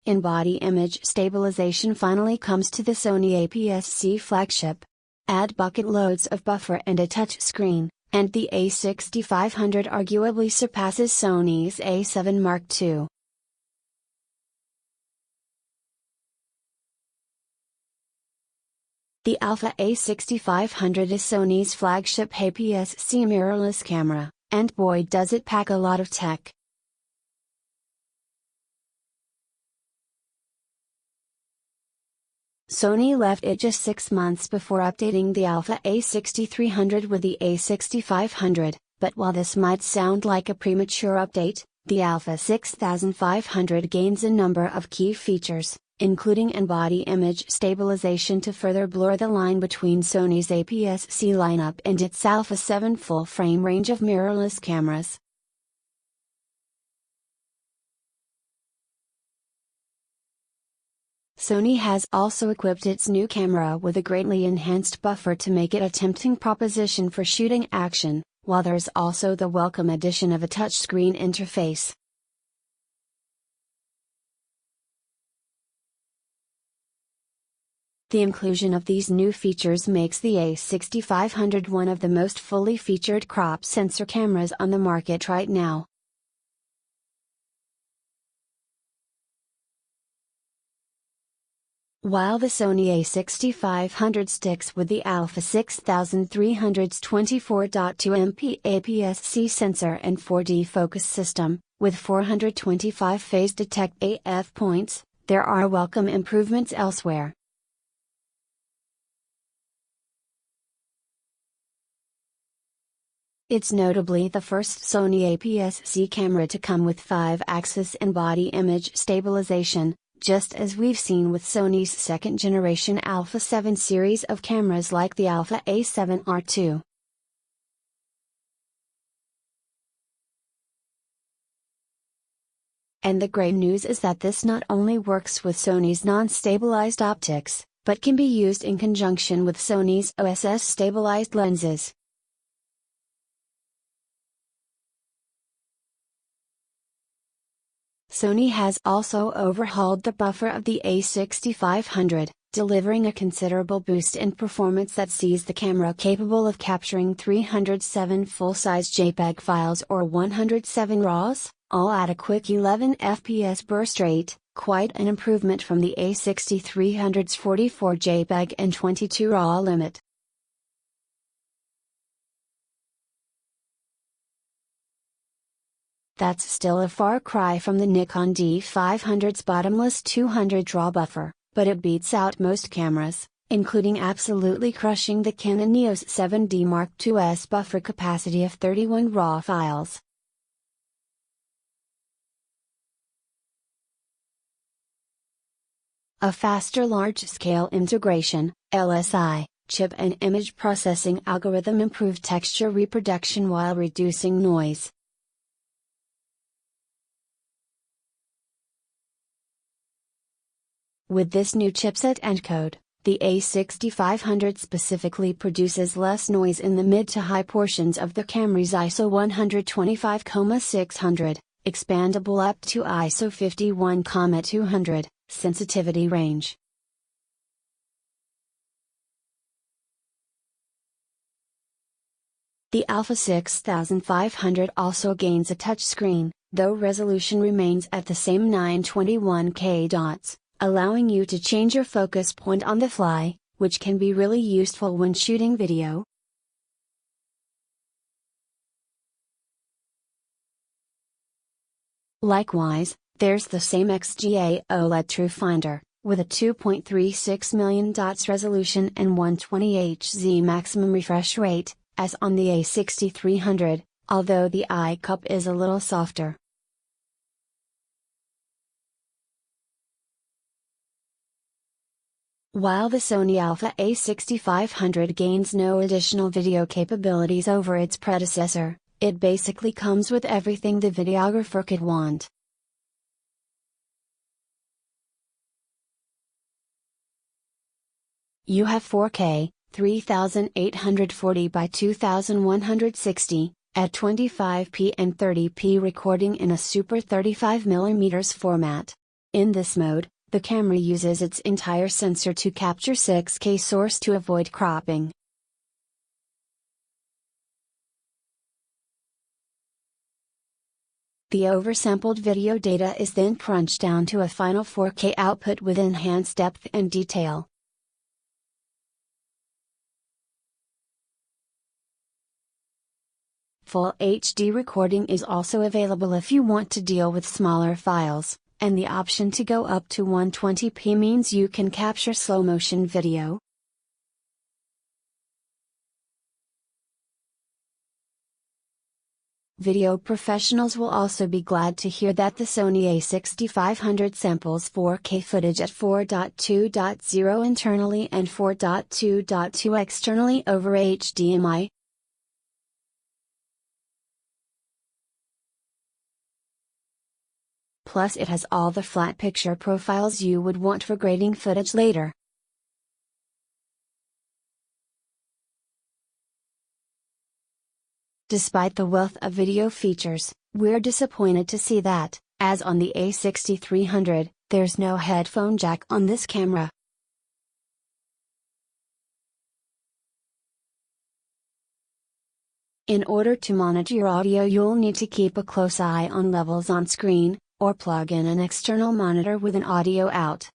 In-body image stabilization finally comes to the Sony APS-C flagship. Add bucket loads of buffer and a touch screen, and the A6500 arguably surpasses Sony's A7 Mark II. The Alpha A6500 is Sony's flagship APS-C mirrorless camera, and boy does it pack a lot of tech. Sony left it just 6 months before updating the Alpha A6300 with the A6500, but while this might sound like a premature update, the Alpha A6500 gains a number of key features, including in-body image stabilization to further blur the line between Sony's APS-C lineup and its Alpha 7 full-frame range of mirrorless cameras. Sony has also equipped its new camera with a greatly enhanced buffer to make it a tempting proposition for shooting action, while there's also the welcome addition of a touchscreen interface. The inclusion of these new features makes the A6500 one of the most fully featured crop sensor cameras on the market right now. While the Sony A6500 sticks with the Alpha A6300's 24.2MP APS-C sensor and 4D focus system, with 425 phase detect AF points, there are welcome improvements elsewhere. It's notably the first Sony APS-C camera to come with 5-axis in-body image stabilization, just as we've seen with Sony's second-generation Alpha 7 series of cameras like the Alpha A7R II. And the great news is that this not only works with Sony's non-stabilized optics, but can be used in conjunction with Sony's OSS-stabilized lenses. Sony has also overhauled the buffer of the A6500, delivering a considerable boost in performance that sees the camera capable of capturing 307 full-size JPEG files or 107 RAWs, all at a quick 11 FPS burst rate, quite an improvement from the A6300's 44 JPEG and 22 RAW limit. That's still a far cry from the Nikon D500's bottomless 200 RAW buffer, but it beats out most cameras, including absolutely crushing the Canon EOS 7D Mark II's buffer capacity of 31 RAW files. A faster large-scale integration, LSI, chip and image processing algorithm improved texture reproduction while reducing noise. With this new chipset and code, the A6500 specifically produces less noise in the mid to high portions of the camera's ISO 125,600, expandable up to ISO 51,200, sensitivity range. The Alpha A6500 also gains a touchscreen, though resolution remains at the same 921K dots, allowing you to change your focus point on the fly, which can be really useful when shooting video. Likewise, there's the same XGA OLED Tru-Finder, with a 2.36 million dots resolution and 120Hz maximum refresh rate, as on the A6300, although the eye cup is a little softer. While the Sony Alpha A6500 gains no additional video capabilities over its predecessor, it basically comes with everything the videographer could want. You have 4K, 3840 by 2160, at 25p and 30p recording in a Super 35mm format. In this mode, the camera uses its entire sensor to capture 6K source to avoid cropping. The oversampled video data is then crunched down to a final 4K output with enhanced depth and detail. Full HD recording is also available if you want to deal with smaller files, and the option to go up to 120p means you can capture slow motion video. Video professionals will also be glad to hear that the Sony A6500 samples 4K footage at 4.2.0 internally and 4.2.2 externally over HDMI. Plus it has all the flat picture profiles you would want for grading footage later. Despite the wealth of video features, we're disappointed to see that, as on the A6300, there's no headphone jack on this camera. In order to monitor your audio, you'll need to keep a close eye on levels on screen, or plug in an external monitor with an audio out.